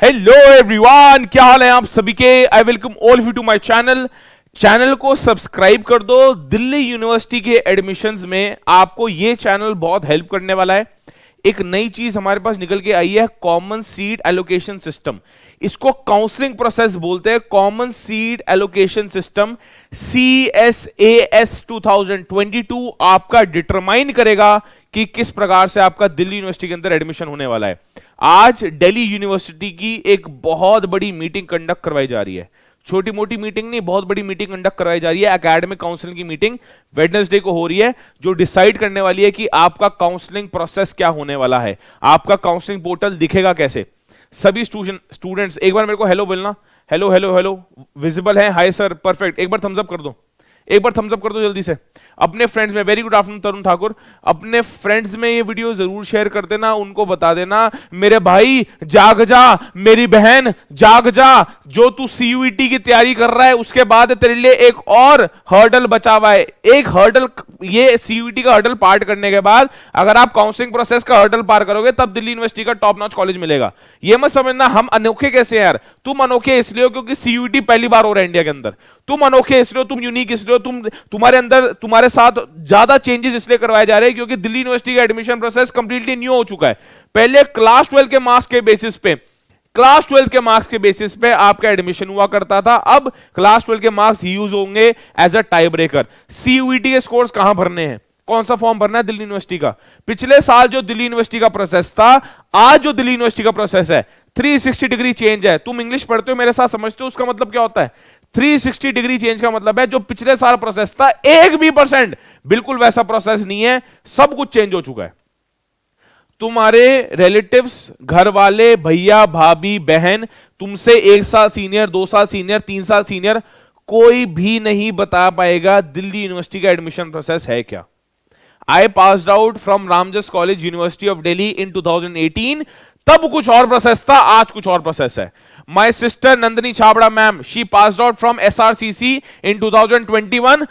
Hello everyone, क्या हाल है आप सभी के। I welcome all of you to my channel को सब्सक्राइब कर दो। दिल्ली यूनिवर्सिटी के एडमिशंस में आपको ये चैनल बहुत हेल्प करने वाला है। एक नई चीज हमारे पास निकल के आई है, कॉमन सीट एलोकेशन सिस्टम। इसको काउंसलिंग प्रोसेस बोलते हैं, common seat allocation system. CSAS 2022 आपका डिटरमाइन करेगा कि किस प्रकार से आपका दिल्ली यूनिवर्सिटी के अंदर एडमिशन होने वाला है। आज दिल्ली यूनिवर्सिटी की एक बहुत बड़ी मीटिंग कंडक्ट करवाई जा रही है। छोटी मोटी मीटिंग नहीं, बहुत बड़ी मीटिंग कंडक्ट करवाई जा रही है। एकेडमिक काउंसलिंग की मीटिंग वेडनेसडे को हो रही है, जो डिसाइड करने वाली है कि आपका काउंसलिंग प्रोसेस क्या होने वाला है, आपका काउंसलिंग पोर्टल दिखेगा कैसे। सभी स्टूडेंट्स एक बार मेरे को हेलो बोलना। हेलो हेलो हेलो, विजिबल है? Hi sir, perfect. एक बार थम्स अप कर दो, एक बार थम्स अप कर दो जल्दी से अपने फ्रेंड्स में। वेरी गुड आफ्टरनून तरुण ठाकुर। अपने फ्रेंड्स में ये वीडियो जरूर शेयर कर देना, उनको बता देना मेरे भाई जाग जा, मेरी बहन जाग जा, जो तू CUET की तैयारी कर रहा है उसके बाद तेरे लिए एक और हर्डल बचा हुआ है। एक हर्डल, ये CUET का हर्डल पार करने के बाद अगर आप काउंसलिंग प्रोसेस का हर्डल पार करोगे तब दिल्ली यूनिवर्सिटी का टॉप नॉच कॉलेज मिलेगा। ये मत समझना हम अनोखे कैसे हैं यार। तुम अनोखे इसलिए हो क्योंकि CUET पहली बार हो रहा है इंडिया के अंदर। तुम अनोखे इसलिए हो, तुम यूनिक इसलिए हो, तुम्हारे अंदर, तुम्हारे साथ ज्यादा चेंजेस इसलिए करवाए जा रहे हैं क्योंकि दिल्ली यूनिवर्सिटी का एडमिशन प्रोसेस कंप्लीटली न्यू हो चुका है। पहले क्लास 12 के मार्क्स के बेसिस पे, क्लास 12 के मार्क्स के बेसिस पे आपका एडमिशन हुआ करता था। अब क्लास 12 के मार्क्स यूज होंगे as a tie breaker. CUET के स्कोर्स कहां भरने हैं, कौन सा फॉर्म भरना है दिल्ली यूनिवर्सिटी का। पिछले साल जो दिल्ली यूनिवर्सिटी का प्रोसेस था, आज जो दिल्ली यूनिवर्सिटी का प्रोसेस है 360 डिग्री चेंज है। तुम इंग्लिश पढ़ते हो मेरे साथ, समझते हो उसका मतलब क्या होता है। 360 डिग्री चेंज का मतलब है जो पिछले साल प्रोसेस था 1% बिल्कुल वैसा प्रोसेस नहीं है, सब कुछ चेंज हो चुका है। तुम्हारे रिलेटिव्स, घर वाले, भैया भाभी बहन, तुमसे 1 साल सीनियर, 2 साल सीनियर, 3 साल सीनियर, कोई भी नहीं बता पाएगा दिल्ली यूनिवर्सिटी का एडमिशन प्रोसेस है क्या। I passed out from Ramjas college, university of Delhi in 2018। तब कुछ और प्रोसेस था, आज कुछ और प्रोसेस है। My sister Nandini Chhabra ma'am, she passed out from SRCC इन 2021।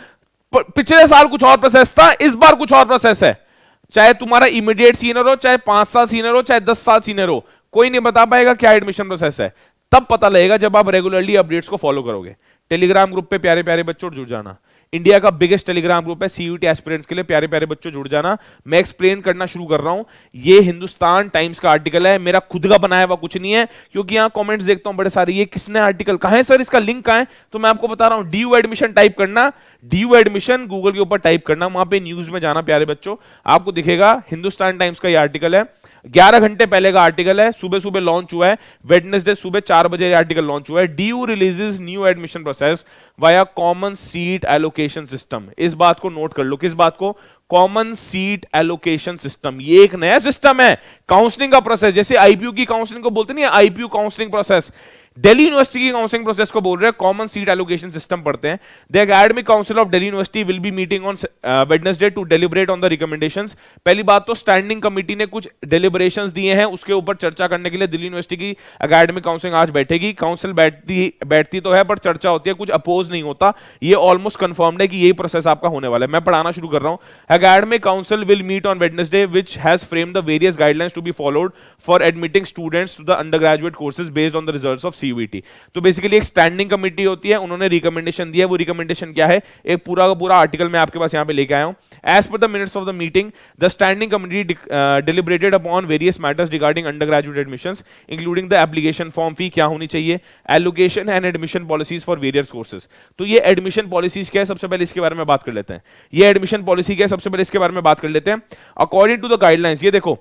पिछले साल कुछ और प्रोसेस था, इस बार कुछ और प्रोसेस है। चाहे तुम्हारा इमीडिएट सीनियर हो, चाहे 5 साल सीनियर हो, चाहे 10 साल सीनियर हो, कोई नहीं बता पाएगा क्या एडमिशन प्रोसेस है। तब पता लगेगा जब आप रेगुलरली अपडेट्स को फॉलो करोगे। टेलीग्राम ग्रुप पे प्यारे प्यारे बच्चों जुड़ जाना। इंडिया का बिगेस्ट टेलीग्राम ग्रुप है CUET एस्पिरेंट्स के लिए, प्यारे प्यारे बच्चों जुड़ जाना। मैं एक्सप्लेन करना शुरू कर रहा हूं। ये हिंदुस्तान टाइम्स का आर्टिकल है, मेरा खुद का बनाया हुआ कुछ नहीं है, क्योंकि यहां कमेंट्स देखता हूं बड़े सारे, ये किसने आर्टिकल, कहां है सर, इसका लिंक कहां है। तो मैं आपको बता रहा हूं, DU एडमिशन टाइप करना, DU एडमिशन गूगल के ऊपर टाइप करना, वहां पे न्यूज में जाना प्यारे बच्चों, आपको दिखेगा हिंदुस्तान टाइम्स का ये आर्टिकल है। 11 घंटे पहले का आर्टिकल है, सुबह सुबह लॉन्च हुआ है, वेडनेसडे सुबह 4 बजे आर्टिकल लॉन्च हुआ है। DU releases new admission process via common seat allocation system. इस बात को नोट कर लो, किस बात को, कॉमन सीट एलोकेशन सिस्टम। ये एक नया सिस्टम है काउंसलिंग का प्रोसेस, जैसे IPU की काउंसलिंग को बोलते नहीं, IPU counselling process, Delhi university की काउंसलिंग प्रोसेस को बोल रहे हैं कॉमन सीट एलोकेशन सिस्टम पढ़ते हैं। The academic council of Delhi university will be meeting on Wednesday to deliberate on the recommendations. पहली बात तो स्टैंडिंग कमेटी ने कुछ डेलिब्रेशंस दिए हैं, उसके ऊपर चर्चा करने के लिए दिल्ली यूनिवर्सिटी की एकेडमिक काउंसिल आज बैठेगी। काउंसिल बैठती तो है पर चर्चा होती है, कुछ अपोज नहीं होता। ये ऑलमोस्ट कंफर्म्ड है कि यही प्रोसेस आपका होने वाला है। मैं पढ़ाना शुरू कर रहा हूं। Academic council will meet on Wednesday which has framed the various guidelines to be followed for admitting students to the undergraduate courses based on the results of CUET। तो बेसिकली एक स्टैंडिंग कमेटी होती है, उन्होंने recommendation दिया। वो recommendation क्या है, एक पूरा का पूरा आर्टिकल मैं आपके पास यहां पे लेके आया हूं। As per the minutes of the meeting, the standing committee deliberated upon various matters regarding undergraduate admissions including the application form fee क्या होनी चाहिए, allocation and admission policies for various courses. तो ये एडमिशन पॉलिसीज क्या है, सबसे पहले इसके बारे में बात कर लेते हैं। ये एडमिशन पॉलिसी क्या है, सबसे पहले इसके बारे में बात कर लेते हैं। अकॉर्डिंग टू द गाइडलाइंस, ये देखो,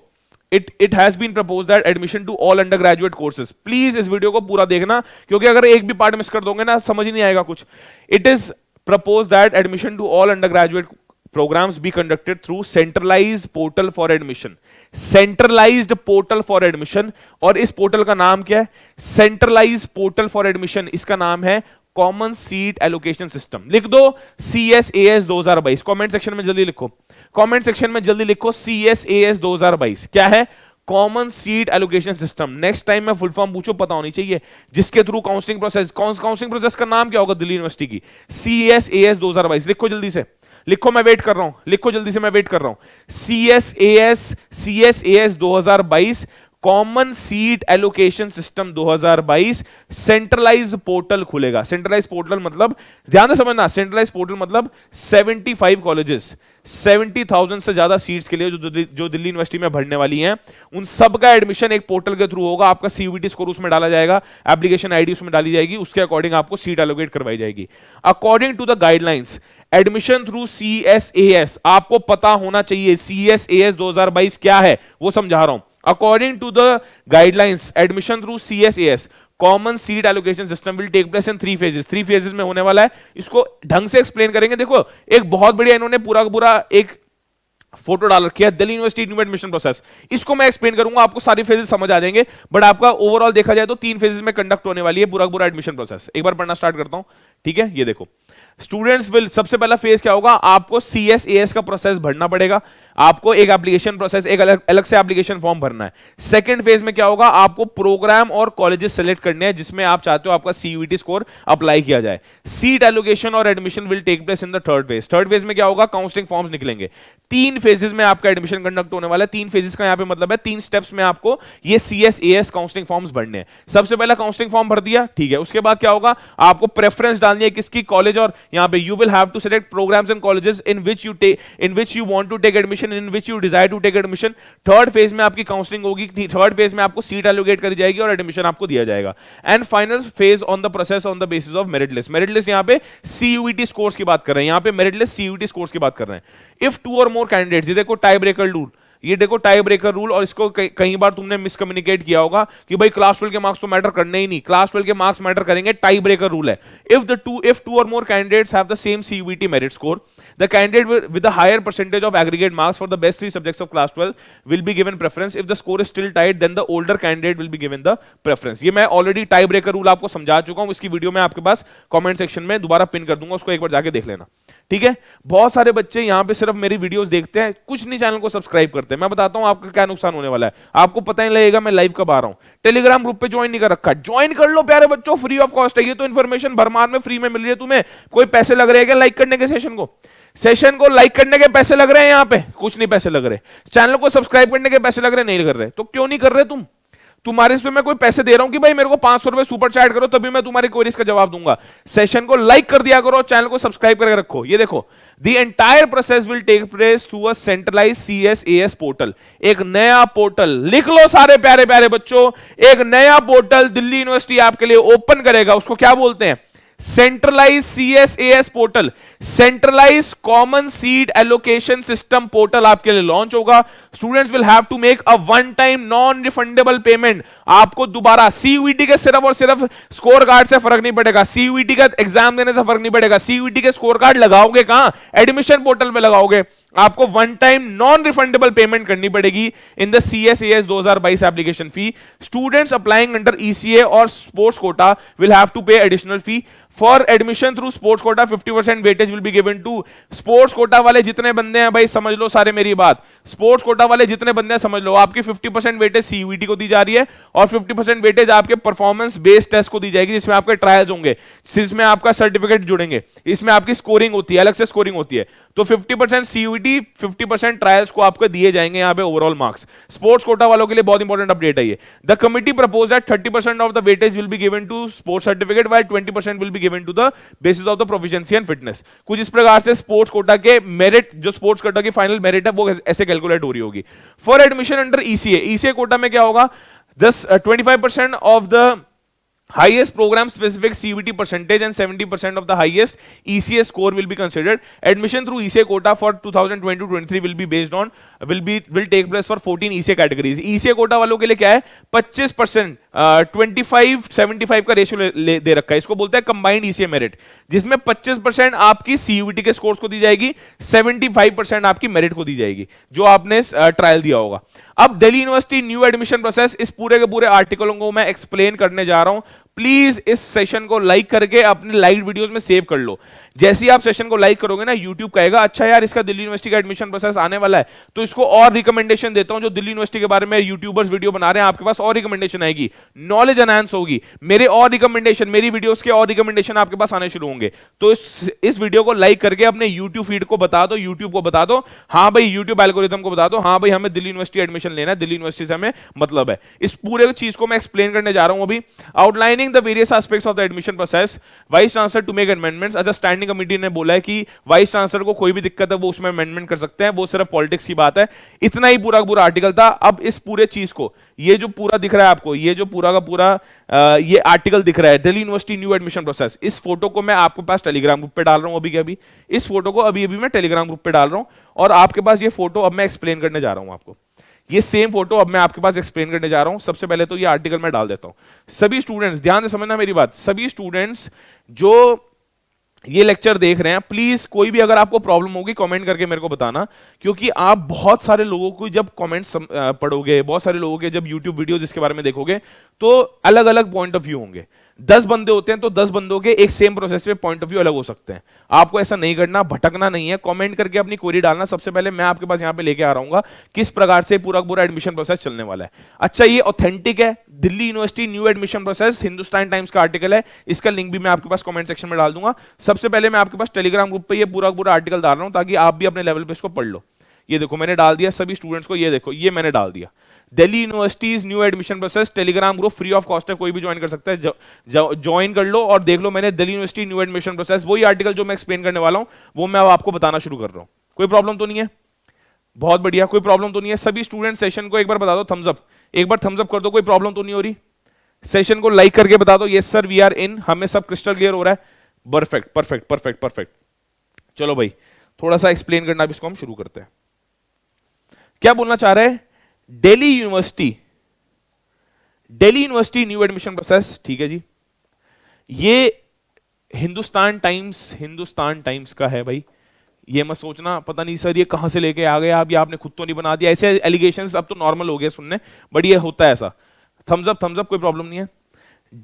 It has been proposed that admission to all undergraduate courses. Please इस वीडियो को पूरा देखना, क्योंकि अगर एक भी पार्ट मिस कर दोगे ना समझ ही नहीं आएगा कुछ। It is proposed that admission to all undergraduate programs be conducted through centralized portal for admission. Centralized portal for admission, और इस पोर्टल का नाम क्या है, Centralized portal for admission, इसका नाम है कॉमन सीट एलोकेशन सिस्टम। लिख दो CSAS 2022, कमेंट सेक्शन में जल्दी लिखो, कमेंट सेक्शन में जल्दी लिखो CSAS 2022 क्या है, common seat allocation system. Next time मैं फुल फॉर्म पूछो पता होनी चाहिए, जिसके through counselling process, counselling process का नाम क्या होगा दिल्ली यूनिवर्सिटी की, CSAS 2022। लिखो जल्दी से, लिखो, मैं वेट कर रहा हूं, लिखो जल्दी से, मैं वेट कर रहा हूं। CSAS 2022 common seat allocation system 2022 centralise portal खुलेगा। सेंट्रलाइज पोर्टल मतलब, ध्यान से समझना, सेंट्रलाइज पोर्टल मतलब 75 कॉलेजेस, 70,000 से ज्यादा सीट्स के लिए जो दिल्ली यूनिवर्सिटी में भरने वाली हैं, उन सब का एडमिशन एक पोर्टल के थ्रू होगा। आपका सीयूईटी स्कोर उसमें डाला जाएगा, एप्लीकेशन आईडी उसमें डाली जाएगी, उसके अकॉर्डिंग आपको सीट एलोकेट करवाई जाएगी। According to the guidelines, admission through CSAS, आपको पता होना चाहिए CSAS 2022 क्या है, वो समझा रहा हूं। According to the guidelines, admission through CSAS common seat allocation system will take place in 3 phases. 3 phases में होने वाला है। इसको ढंग से एक्सप्लेन करेंगे। देखो, एक बहुत बढ़िया इन्होंने पूरा का पूरा एक फोटो डाल रखी है, Delhi university new admission process. इसको मैं एक्सप्लेन करूंगा, आपको सारी फेजेस समझ आ जाएंगे, बट आपका ओवरऑल देखा जाए तो 3 फेजेस में कंडक्ट होने वाली है पूरा पूरा एडमिशन प्रोसेस। एक बार पढ़ना स्टार्ट करता हूं, ठीक है। ये देखो, स्टूडेंट्स विल, सबसे पहला फेज क्या होगा, आपको CSAS का प्रोसेस भरना पड़ेगा। आपको एक एप्लीकेशन प्रोसेस, एक अलग से एप्लीकेशन फॉर्म भरना है। सेकंड फेज में क्या होगा, आपको प्रोग्राम और कॉलेजेस सेलेक्ट करने हैं जिसमें आप चाहते हो आपका CUET स्कोर अप्लाई किया जाए। सीट एलोकेशन और admission will take place in the third phase. Third phase में क्या होगा, काउंसलिंग फॉर्म्स निकलेंगे। 3 फेजेस में आपका एडमिशन कंडक्ट होने वाला है। 3 फेजेस का यहां पे मतलब है 3 स्टेप्स में आपको ये CSAS काउंसलिंग फॉर्म्स भरने हैं। सबसे पहला काउंसलिंग फॉर्म भर दिया, ठीक है। उसके बाद क्या होगा, आपको प्रेफरेंस डालनी है किसकी, कॉलेज, और यहां पे you will have to select programmes and colleges in which you want to take admission, in which you desire to take admission. Third phase में आपकी काउंसलिंग होगी। थर्ड फेज में आपको सीट एलोकेट करी जाएगी और एडमिशन आपको दिया जाएगा। And final phase on the process on the basis of merit list. Merit list यहां पे CUET स्कोर्स की बात कर रहे हैं, यहां पे मेरिट लिस्ट CUET स्कोर्स की बात कर रहे हैं। इफ 2 और मोर कैंडिडेट्स, ये देखो टाई ब्रेकर रूल, ये देखो टाई ब्रेकर रूल, और इसको कई बार तुमने मिसकम्युनिकेट किया होगा कि भाई क्लास 12 के मार्क्स तो मैटर करने ही नहीं। क्लास 12 के मार्क्स मैटर करेंगे, टाई ब्रेकर रूल है। इफ टू और more candidates have the same CUET merit score, the candidate with the higher percentage of aggregate marks for the best 3 subjects of class 12 will be given preference. If the score is still tight, then the older candidate will be given the preference. ये मैं already tie breaker rule आपको समझा चुका हूं, इसकी video में आपके पास comment section में दोबारा पिन कर दूंगा, उसको एक बार जाके देख लेना, ठीक है। बहुत सारे बच्चे यहां पे सिर्फ मेरी वीडियोस देखते हैं, कुछ नहीं चैनल को सब्सक्राइब करते। मैं बताता हूं आपका क्या नुकसान होने वाला है, आपको पता नहीं लगेगा मैं लाइव कब आ रहा हूं। टेलीग्राम ग्रुप पे ज्वाइन नहीं कर रखा, ज्वाइन कर लो प्यारे बच्चों, फ्री ऑफ कॉस्ट है। ये तो इन्फॉर्मेशन भरमार में फ्री में मिल रही है तुम्हें। कोई पैसे लग रहे हैं क्या लाइक करने के सेशन को लाइक करने के पैसे लग रहे हैं? यहाँ पे कुछ नहीं पैसे लग रहे। चैनल को सब्सक्राइब करने के पैसे लग रहे, नहीं कर रहे, तो क्यों नहीं कर रहे तुम? तुम्हारे से मैं कोई पैसे दे रहा हूं कि भाई मेरे को 500 रुपए सुपर चैट करो तभी मैं तुम्हारी क्वेरीज का जवाब दूंगा। सेशन को लाइक कर दिया करो, चैनल को सब्सक्राइब करके रखो। ये देखो, the entire process will take place through a centralise CSAS portal. एक नया पोर्टल, लिख लो सारे प्यारे प्यारे बच्चों, एक नया पोर्टल दिल्ली यूनिवर्सिटी आपके लिए ओपन करेगा। उसको क्या बोलते हैं? Centralise CSAS portal, centralise common seat allocation system portal आपके लिए लॉन्च होगा। Students will have to make a one time non refundable payment. आपको दोबारा CUET के सिर्फ और सिर्फ स्कोर कार्ड से फर्क नहीं पड़ेगा, CUET का एग्जाम देने से फर्क नहीं पड़ेगा। CUET के स्कोर कार्ड लगाओगे कहां? एडमिशन पोर्टल पे लगाओगे। आपको one time non refundable payment करनी पड़ेगी in the CSAS 2022 application fee. Students applying under ECA और sports quota will have to pay additional fee. For admission through sports quota 50% weightage will be given to. Sports quota वाले जितने बंदे हैं भाई समझ लो सारे मेरी बात, स्पोर्ट्स कोटा वाले जितने बंदे हैं समझ लो, आपकी 50% वेटेज CUET को दी जा रही है और 50% वेटेज आपके परफॉर्मेंस बेस्ड टेस्ट को दी जाएगी, जिसमें आपके ट्रायल्स होंगे, जिसमें आपका सर्टिफिकेट जुड़ेंगे, इसमें आपकी स्कोरिंग होती है, अलग से स्कोरिंग होती है। तो 50% CUET, 50% ट्रायल्स को आपको दिए जाएंगे यहाँ पे ओवरऑल मार्क्स। स्पोर्ट्स कोटा वालों के लिए बहुत इंपॉर्टेंट अपडेट है ये। The committee propose that 30% of the weightage will be given to sports certificate while 20% will be given to the basis of the proficiency and fitness. कुछ इस प्रकार से स्पोर्ट्स कोटा के मेरिट, जो स्पोर्ट्स कोटा की final merit है, वो ऐसे कैलकुलेट हो रही होगी। For admission under ECA quota में क्या होगा? 25% of the highest program specific CUET percentage and 70% of the highest ECA score will be considered. Admission through ECA quota for 2022-23 will be based on will take place for 14 ECA categories. ECA quota वालों के लिए क्या है? 25% 25-75 का ratio दे रखा है। इसको बोलते हैं कंबाइंड ECA मेरिट, जिसमें 25% आपकी CUET के स्कोर्स को दी जाएगी, 75% आपकी मेरिट को दी जाएगी जो आपने ट्रायल दिया होगा। अब Delhi university new admission process, इस पूरे के पूरे आर्टिकलों को मैं एक्सप्लेन करने जा रहा हूं। प्लीज इस सेशन को लाइक करके अपने लाइव वीडियोस में सेव कर लो। जैसे ही आप सेशन को लाइक करोगे ना, यूट्यूब कहेगा अच्छा यार इसका दिल्ली यूनिवर्सिटी का एडमिशन प्रोसेस आने वाला है, तो इसको और रिकमेंडेशन देता हूं। जो दिल्ली यूनिवर्सिटी के बारे में यूट्यूबर्स वीडियो बना रहे हैं, आपके पास और रिकमेंडेशन आएगी, नॉलेज एनहांस होगी, मेरे और रिकमेंडेशन, मेरी वीडियोस के और रिकमेंडेशन आपके पास आने शुरू होंगे। तो इस वीडियो को लाइक करके अपने यूट्यूब फीड को बता दो, यूट्यूब को बता दो, हाँ भाई यूट्यूब एल्गोरिथम को बता दो, हाँ भाई हमें दिल्ली यूनिवर्सिटी एडमिशन लेना है, दिल्ली यूनिवर्सिटी से हमें मतलब है। इस पूरे चीज को मैं एक्सप्लेन करने जा रहा हूं अभी। Outlining the various aspects of the admission process, vice chancellor to make amendments. अच्छा, स्टैंडिंग कमेटी ने बोला है कि वाइस चांसलर को कोई भी दिक्कत है वो उसमें अमेंडमेंट कर सकते हैं, वो सिर्फ पॉलिटिक्स की बात है। इतना ही पूरा पूरा आर्टिकल था। अब इस पूरे चीज को, ये जो पूरा दिख रहा है आपको, ये जो पूरा का पूरा ये आर्टिकल दिख रहा है, Delhi university new admission process, इस फोटो को मैं आपके पास टेलीग्राम ग्रुप पे डाल रहा हूं अभी के अभी। इस फोटो को अभी अभी मैं टेलीग्राम ग्रुप पे डाल रहा हूं, और आपके पास ये फोटो अब मैं एक्सप्लेन करने जा रहा हूं आपको। ये सेम फोटो अब मैं आपके पास एक्सप्लेन करने जा रहा हूं। सबसे पहले तो ये आर्टिकल मैं डाल देता हूं। सभी स्टूडेंट्स ध्यान से समझना मेरी बात, सभी स्टूडेंट्स जो ये लेक्चर देख रहे हैं, प्लीज कोई भी अगर आपको प्रॉब्लम होगी कमेंट करके मेरे को बताना, क्योंकि आप बहुत सारे लोगों को जब कमेंट्स पढ़ोगे, बहुत सारे लोगों के जब यूट्यूब वीडियो जिसके बारे में देखोगे, तो अलग अलग पॉइंट ऑफ व्यू होंगे। 10 बंदे होते हैं तो 10 बंदों के एक सेम प्रोसेस पे पॉइंट ऑफ व्यू अलग हो सकते हैं। आपको ऐसा नहीं करना, भटकना नहीं है, कमेंट करके अपनी क्वेरी डालना। सबसे पहले मैं आपके पास यहां पे लेके आ रहा हूं किस प्रकार से पूरा पूरा एडमिशन प्रोसेस चलने वाला है। अच्छा, ये ऑथेंटिक है, Delhi university new admission process, Hindustan times का आर्टिकल है, इसका लिंक भी मैं आपके पास कमेंट सेक्शन में डाल दूंगा। सबसे पहले मैं आपके पास टेलीग्राम ग्रुप पे ये पूरा पूरा आर्टिकल डाल रहा हूं, ताकि आप भी अपने लेवल पे इसको पढ़ लो। ये देखो मैंने डाल दिया सभी स्टूडेंट्स को, ये देखो ये मैंने डाल दिया, Delhi universities new admission process, Telegram group free of cost है, कोई भी ज्वाइन कर सकता है, ज्वाइन कर लो और देख लो। मैंने Delhi university new admission process, वही आर्टिकल जो मैं एक्सप्लेन करने वाला हूं वो मैं अब आपको बताना शुरू कर रहा हूं। कोई प्रॉब्लम तो नहीं है? बहुत बढ़िया, कोई प्रॉब्लम तो नहीं है। सभी स्टूडेंट सेशन को एक बार बता दो थम्स अप, एक बार थम्स अप कर दो, कोई प्रॉब्लम तो नहीं हो रही। सेशन को लाइक करके बता दो yes sir we are in, हमें सब क्रिस्टल क्लियर हो रहा है। Perfect perfect perfect perfect. चलो भाई थोड़ा सा एक्सप्लेन करना भी इसको हम शुरू करते हैं। क्या बोलना चाह रहे हैं? Delhi university new admission process, ठीक है जी। ये हिंदुस्तान टाइम्स का है भाई। ये मत सोचना पता नहीं सर ये कहां से लेके आ गए आप, ये आपने खुद तो नहीं बना दिया। ऐसे एलिगेशंस अब तो नॉर्मल हो गए सुनने, बट ये होता है ऐसा। थम्स अप कोई प्रॉब्लम नहीं है।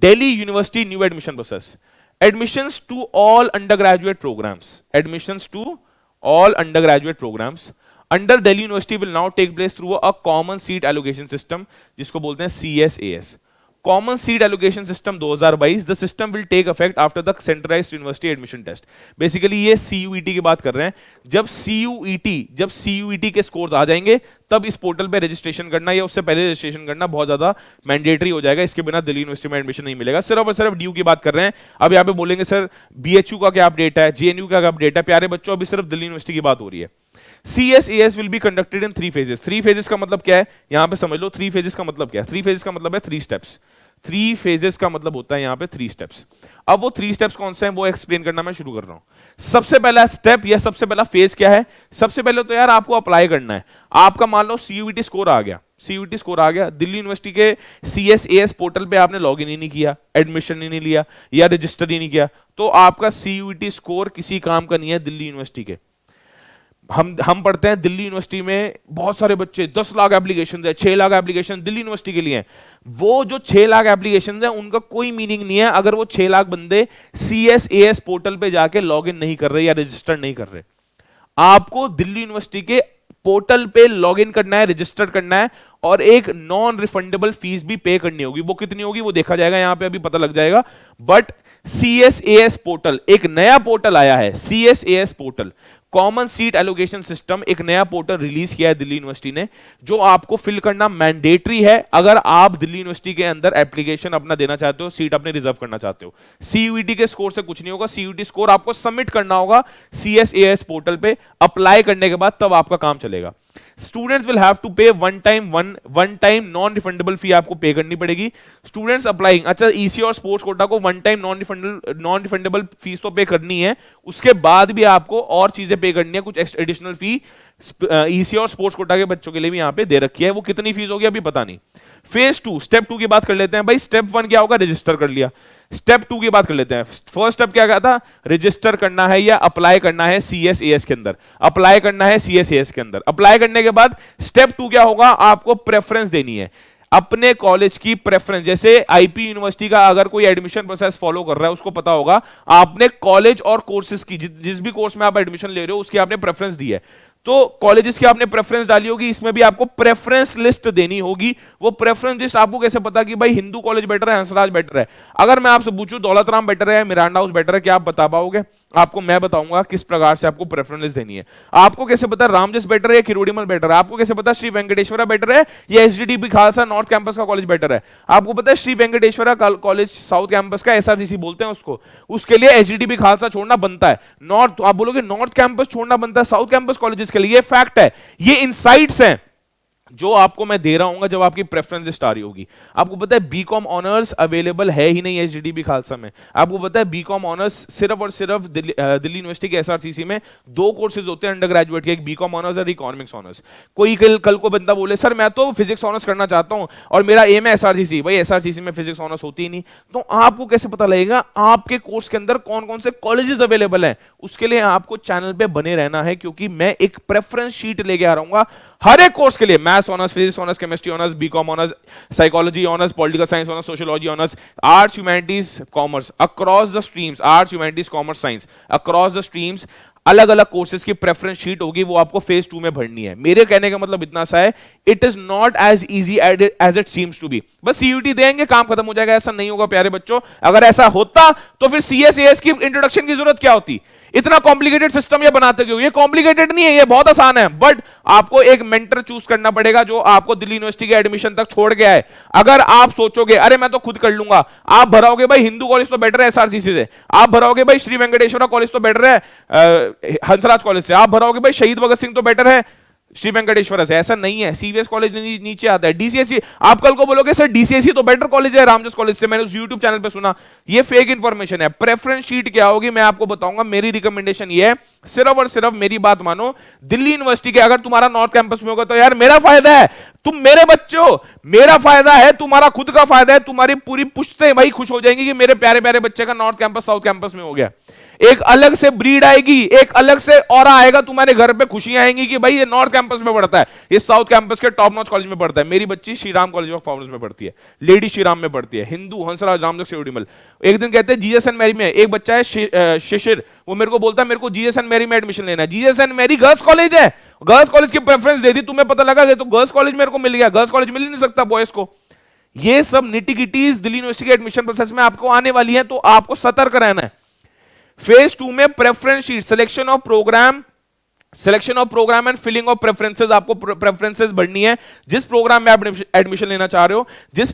Delhi university new admission process, admissions to all undergraduate programmes under Delhi university will now take place through a common seat allocation system, जिसको बोलते हैं CSAS, common seat allocation system 2022। The system will take effect after the centralised university admission test. Basically ये CUET की बात कर रहे हैं। जब CUET के स्कोर्स आ जाएंगे तब इस पोर्टल पे रजिस्ट्रेशन करना या उससे पहले रजिस्ट्रेशन करना बहुत ज्यादा मैंडेटरी हो जाएगा। इसके बिना दिल्ली यूनिवर्सिटी में एडमिशन नहीं मिलेगा। सिर्फ और सिर्फ ड्यू की बात कर रहे हैं। अब यहाँ पे बोलेंगे सर BHU का क्या अपडेट है, JNU का क्या अपडेट है। प्यारे बच्चों अभी सिर्फ दिल्ली यूनिवर्सिटी की बात हो रही है। CSAS will be conducted in 3 phases। 3 phases का मतलब क्या है यहां पे समझ लो। 3 phases का मतलब क्या है? 3 phases का मतलब है 3 steps। 3 phases का मतलब होता है यहां पे 3 steps। अब वो 3 steps कौन से हैं वो एक्सप्लेन करना मैं शुरू कर रहा हूं। सबसे पहला स्टेप या सबसे पहला फेज क्या है? सबसे पहले तो यार आपको अप्लाई करना है। आपका मान लो CUET स्कोर आ गया, दिल्ली यूनिवर्सिटी के CSAS पोर्टल पे आपने लॉग इन ही नहीं किया, एडमिशन ही नहीं लिया या रजिस्टर ही नहीं किया, तो आपका CUET स्कोर किसी काम का नहीं है दिल्ली यूनिवर्सिटी के। हम पढ़ते हैं दिल्ली यूनिवर्सिटी में बहुत सारे बच्चे, 10 लाख एप्लीकेशन है, 6 लाख एप्लीकेशन दिल्ली यूनिवर्सिटी के लिए हैं। वो जो 6 लाख एप्लीकेशन है उनका कोई मीनिंग नहीं है अगर वो 6 लाख बंदे CSAS पोर्टल पे जाके लॉगिन नहीं कर रहे या रजिस्टर नहीं कर रहे। आपको दिल्ली यूनिवर्सिटी के पोर्टल पे लॉगिन करना है, रजिस्टर करना है और एक नॉन रिफंडेबल फीस भी पे करनी होगी। वो कितनी होगी वो देखा जाएगा, यहां पे अभी पता लग जाएगा। बट CSAS पोर्टल, एक नया पोर्टल आया है, CSAS portal, common seat allocation system, एक नया पोर्टल रिलीज किया है दिल्ली यूनिवर्सिटी ने, जो आपको फिल करना मैंडेटरी है अगर आप दिल्ली यूनिवर्सिटी के अंदर एप्लीकेशन अपना देना चाहते हो, सीट अपने रिजर्व करना चाहते हो। CUET के स्कोर से कुछ नहीं होगा। CUET स्कोर आपको सबमिट करना होगा CSAS पोर्टल पे। अप्लाई करने के बाद तब आपका काम चलेगा। स्टूडेंट्स विल हैव टू पे वन टाइम नॉन रिफंडेबल फी आपको पे करनी पड़ेगी। स्टूडेंट्स अप्लाइंग, अच्छा EC और स्पोर्ट्स कोटा को one time non refundable fees तो पे करनी है, उसके बाद भी आपको और चीजें पे करनी है, कुछ एडिशनल फी EC और स्पोर्ट्स कोटा के बच्चों के लिए भी यहां पे दे रखी है। वो कितनी फीस होगी अभी पता नहीं। फेज 2, स्टेप 2 की बात कर लेते हैं भाई। स्टेप 1 क्या होगा? रजिस्टर कर लिया। स्टेप 2 की बात कर लेते हैं। फर्स्ट स्टेप क्या था? रजिस्टर करना है या अप्लाई करना है CSAS के अंदर। अप्लाई करना है CSAS के अंदर। अप्लाई करने के बाद स्टेप 2 क्या होगा? आपको प्रेफरेंस देनी है। अपने कॉलेज की प्रेफरेंस, जैसे आईपी यूनिवर्सिटी का अगर कोई एडमिशन प्रोसेस फॉलो कर रहा है उसको पता होगा, आपने कॉलेज और कोर्सेज की जिस भी कोर्स में आप एडमिशन ले रहे हो उसकी आपने प्रेफरेंस दी है, तो कॉलेजेस की आपने प्रेफरेंस डाली होगी, इसमें भी आपको प्रेफरेंस लिस्ट देनी होगी। वो प्रेफरेंस लिस्ट आपको कैसे पता कि भाई हिंदू कॉलेज बेटर है, हंसराज बेटर है? अगर मैं आपसे पूछूं दौलत राम बेटर है, मिरांडा हाउस बेटर है, क्या आप बता पाओगे? आपको मैं बताऊंगा किस प्रकार से आपको प्रेफरेंस लिस्ट देनी है। आपको कैसे पता रामजस बेटर है या किरोड़ीमल बेटर है? आपको कैसे पता श्री वेंकटेश्वरा बेटर है या एसडीडीपी खालसा नॉर्थ कैंपस का कॉलेज बेटर है? आपको पता है Shri Venkateshwara college south campus का, एसआरसीसी बोलते हैं उसको, उसके लिए एसडीडीपी खालसा छोड़ना बनता है। नॉर्थ, आप बोलोगे नॉर्थ कैंपस छोड़ना बनता है साउथ कैंपस कॉलेजेस के लिए, ये फैक्ट है, ये इनसाइट्स हैं जो आपको मैं दे रहा हूं जब आपकी प्रेफरेंस लिस्ट आ रही होगी। आपको पता है बीकॉम ऑनर्स अवेलेबल है ही नहीं एचडीडीबी खालसा में। आपको पता है बीकॉम ऑनर्स सिर्फ और सिर्फ दिल्ली यूनिवर्सिटी के एसआरसीसी में 2 कोर्सेज होते हैं अंडर ग्रेजुएट के, एक बीकॉम ऑनर्स और इकोनॉमिक्स ऑनर्स। कोई कल को बंदा बोले सर मैं तो फिजिक्स ऑनर्स करना चाहता हूं और मेरा एम है एसआरसीसी, भाई एसआरसीसी में फिजिक्स ऑनर्स होती ही नहीं, तो आपको कैसे पता लगेगा आपके कोर्स के अंदर कौन कौन से कॉलेजेस अवेलेबल हैं? उसके लिए आपको चैनल पे बने रहना है, क्योंकि मैं एक प्रेफरेंस शीट लेके आ रहा हूं हर एक कोर्स के लिए, maths honours, physics honours, chemistry honours, BCom honours, psychology honours, political science honours, sociology honours, arts, humanities, commerce, across the streams, arts, humanities, commerce, science, across the streams, अलग अलग courses की preference sheet होगी, वो आपको phase 2 में भरनी है। मेरे कहने का मतलब इतना सा है, it is not as easy as it seems to be. बस सीयूटी देंगे काम खत्म हो जाएगा, ऐसा नहीं होगा प्यारे बच्चों। अगर ऐसा होता तो फिर सीएसएएस की इंट्रोडक्शन की जरूरत क्या होती? इतना कॉम्प्लिकेटेड सिस्टम ये बनाते क्यों? ये कॉम्प्लिकेटेड नहीं है, ये बहुत आसान है, बट आपको एक मेंटर चूज करना पड़ेगा जो आपको दिल्ली यूनिवर्सिटी के एडमिशन तक छोड़ गया है। अगर आप सोचोगे अरे मैं तो खुद कर लूंगा, आप भराओगे भाई हिंदू कॉलेज तो बेटर है एसआरसीसी से, आप भराओगे भाई श्री वेंकटेश्वरा कॉलेज तो बेटर है हंसराज कॉलेज से, आप भराओगे भाई शहीद भगत सिंह तो बेटर है श्री वेंकटेश्वर से, ऐसा नहीं है। सीवीएस कॉलेज नीचे आता है, डीसीएससी, आप कल को बोलोगे सर डीसीएससी तो बेटर कॉलेज है रामजस कॉलेज से, मैंने उस यूट्यूब चैनल पे सुना, ये फेक इंफॉर्मेशन है। प्रेफरेंस शीट क्या होगी मैं आपको बताऊंगा। मेरी रिकमेंडेशन ये है, सिर्फ और सिर्फ मेरी बात मानो, दिल्ली यूनिवर्सिटी के अगर तुम्हारा नॉर्थ कैंपस में होगा तो यार मेरा फायदा है, तुम मेरे बच्चे हो, मेरा फायदा है, तुम्हारा खुद का फायदा है, तुम्हारी पूरी पुश्तें भाई खुश हो जाएंगी कि मेरे प्यारे प्यारे बच्चे का नॉर्थ कैंपस साउथ कैंपस में हो गया। एक अलग से ब्रीड आएगी, एक अलग से ऑरा आएगा तुम्हारे घर पे, खुशियां आएंगी कि भाई ये नॉर्थ कैंपस में पढ़ता है, ये साउथ कैंपस के टॉप नॉच कॉलेज में पढ़ता है। मेरी बच्ची श्रीराम कॉलेज ऑफ कॉमर्स में पढ़ती है, लेडी श्रीराम में पढ़ती है, हिंदू हंसराज रामजस शिरोडीमल। एक दिन कहते हैं जीएस एंड मैरी में, एक बच्चा है शिशिर, वो मेरे को बोलता है मेरे को जीएस एंड मैरी में एडमिशन लेना है। Jesus and Mary girls college है, गर्ल्स कॉलेज की प्रेफरेंस दे दी, तुम्हें पता लगा तो गर्ल्स कॉलेज मेरे को मिल गया, गर्ल्स कॉलेज मिल ही नहीं सकता बॉयज को। ये सब निटिगिटीज दिल्ली यूनिवर्सिटी के एडमिशन प्रोसेस में आपको आने वाली है, तो आपको सतर्क रहना है। फेज 2 में preference sheet, selection of program and filling of preferences, आपको प्रेफरेंसेस बढ़नी है। जिस प्रोग्राम में आप एडमिशन लेना चाह रहे हो, जिस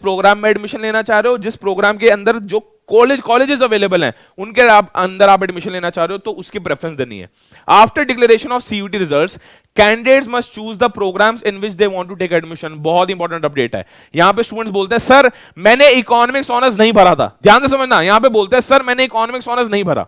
प्रोग्राम के अंदर जो कॉलेजेस अवेलेबल हैं उनके अंदर आप एडमिशन लेना चाह रहे हो, तो उसकी प्रेफरेंस देनी है। After declaration of CUET results, candidates must choose the programs in which they want to take admission. बहुत इंपॉर्टेंट अपडेट है। यहां पे स्टूडेंट्स बोलते हैं सर मैंने इकोनॉमिक्स ऑनर्स नहीं भरा था, ध्यान से समझना, यहां पे बोलते हैं सर मैंने इकोनॉमिक्स ऑनर्स नहीं भरा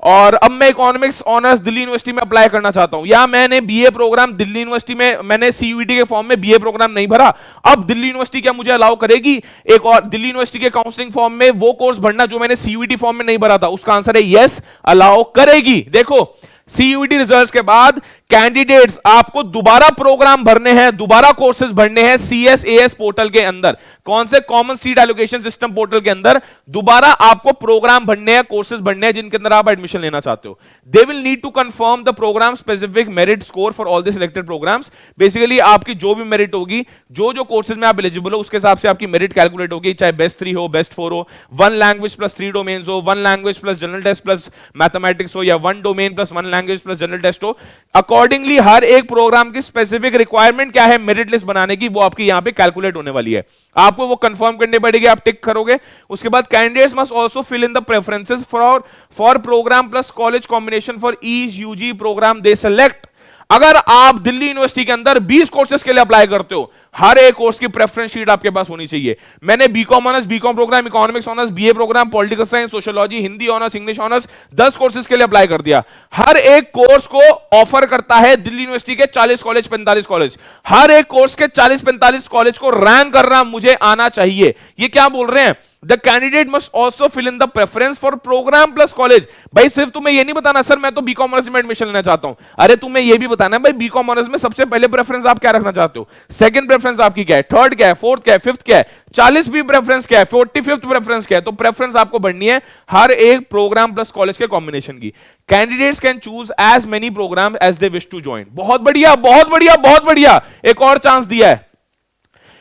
और अब मैं इकोनॉमिक्स ऑनर्स दिल्ली यूनिवर्सिटी में अप्लाई करना चाहता हूं, या मैंने बीए प्रोग्राम दिल्ली यूनिवर्सिटी में, मैंने सीयूईटी के फॉर्म में बीए प्रोग्राम नहीं भरा, अब दिल्ली यूनिवर्सिटी क्या मुझे अलाउ करेगी एक और दिल्ली यूनिवर्सिटी के काउंसलिंग फॉर्म में वो कोर्स भरना जो मैंने सीयूईटी फॉर्म में नहीं भरा था? उसका आंसर है यस, अलाउ करेगी। देखो सीयूईटी रिजल्ट्स के बाद कैंडिडेट्स आपको दोबारा प्रोग्राम भरने हैं, दोबारा कोर्सेज भरने हैं सीएसएएस पोर्टल के अंदर, कौन से common seat allocation system portal के अंदर दोबारा आपको प्रोग्राम भरने हैं, कोर्सेज भरने हैं जिनके अंदर आप एडमिशन लेना चाहते हो। They will need to confirm the program specific merit score for all the selected programs. Basically आपकी जो भी मेरिट होगी, जो कोर्सेज में आप एलिजिबल हो उसके हिसाब से आपकी मेरिट कैलकुलेट होगी, चाहे बेस्ट 3 हो, बेस्ट 4 हो, 1 लैंग्वेज प्लस 3 डोमेन्स हो, 1 language plus general test plus mathematics हो, या 1 domain plus 1 language plus general test हो। अकॉर्डिंगली हर एक प्रोग्राम की स्पेसिफिक रिक्वायरमेंट क्या है मेरिट लिस्ट बनाने की, वो आपकी यहां पे कैलकुलेट होने वाली है। आपको वो कंफर्म करनी पड़ेगी, आप टिक करोगे। उसके बाद candidates must also fill in the preferences for program plus college combination for each UG program they select. अगर आप दिल्ली यूनिवर्सिटी के अंदर 20 कोर्सेज के लिए अप्लाई करते हो, हर एक कोर्स की प्रेफरेंस शीट आपके पास होनी चाहिए। मैंने BCom honours, BCom program, economics honours, BA program, political science, sociology, Hindi honours, English honours, 10 courses के लिए अप्लाई कर दिया। हर एक कोर्स को ऑफर करता है दिल्ली यूनिवर्सिटी के 40 कॉलेज, 45 कॉलेज। हर एक कोर्स के 40-45 कॉलेज को रैंक करना मुझे आना चाहिए। ये क्या बोल रहे हैं? The candidate must also fill in the preference for program plus college. भाई सिर्फ तुम्हें ये नहीं बताना सर मैं तो बीकॉम ऑनर्स में एडमिशन लेना चाहता हूं, अरे तुम्हें ये भी बताना है भाई बीकॉम ऑनर्स में सबसे पहले प्रेफरेंस आप क्या रखना चाहते हो, सेकंड प्रेफरेंस आपकी क्या है, थर्ड क्या है, फोर्थ क्या है, फिफ्थ क्या है, 40वीं प्रेफरेंस क्या है, 45th प्रेफरेंस क्या है। तो प्रेफरेंस आपको बढ़नी है हर एक प्रोग्राम प्लस कॉलेज के कॉम्बिनेशन की। Candidates can choose as many program as they wish to join. बहुत बढ़िया, बहुत बढ़िया, बहुत बढ़िया, एक और चांस दिया है।